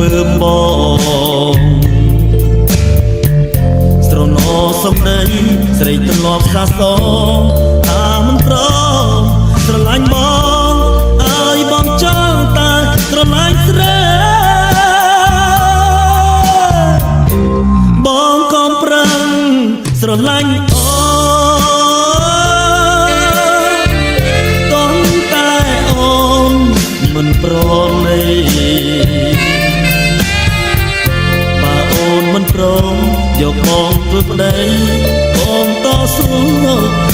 មើលបងស្រណោសំដីស្រីទ្រលាប់សាសងថាមិនព្រមស្រឡាញ់បងឲ្យបងចង់តែស្រឡាញ់ស្រីបងកុំប្រឹងស្រឡាញ់អូកុំតែអូនមិនព្រមទេបើអូនមិនព្រមយកបងធ្វើប្តីបងតស៊ូ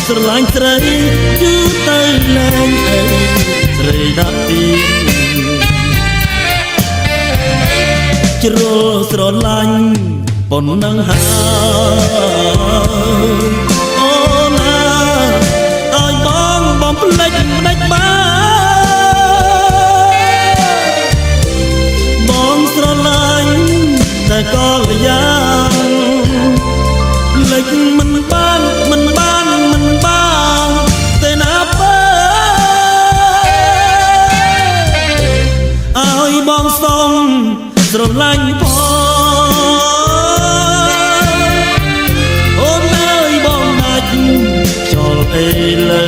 ស្រឡាញ់ស្រីយូរទៅលែងអីស្រីដាក់ទៀតជ្រុលស្រឡាញ់ប៉ុណ្ណឹងហើយអូនឲ្យបងភ្លេចមិនដេចបានបងស្រឡាញ់តែក៏លយ៉ាងភ្លេចមិនបានទេណាបើឲ្យបងសុំស្រឡាញ់ផងអីលើ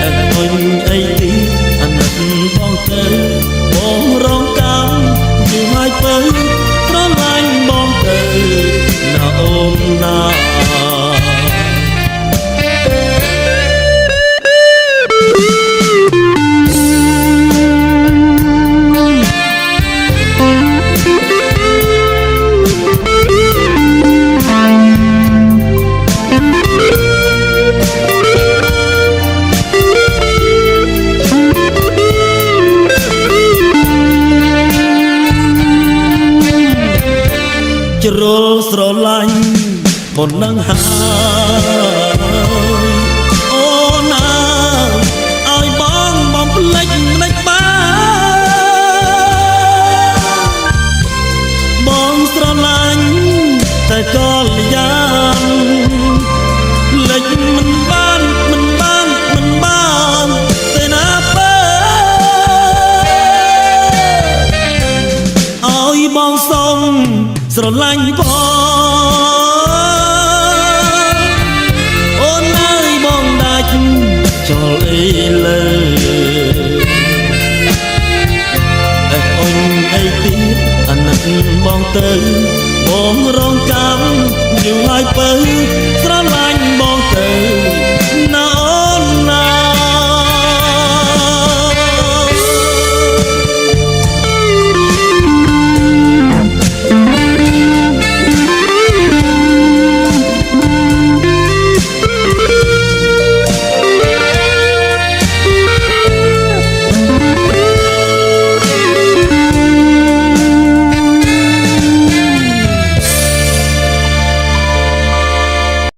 អើអញអីទីអាណិតបងទៅបងរងកម្មយូរហើយទៅស្រឡាញ់បងទៅណាអូនណាជ្រុលស្រឡាញ់ប៉ុណ្ណឹងហើយអូនឲ្យបងភ្លេចមិនដេចបានបងស្រឡាញ់តែក៏លយ៉ាងភ្លេចមិនបានទេណាបើឲ្យបងសុំស្រឡាញ់បងអូនអើយបងដាច់ចោលអីលើអើអូនអីទៀតអាណិតបងទៅបងរងកម្មយូរហើយបើស្រឡាញ់បងទៅ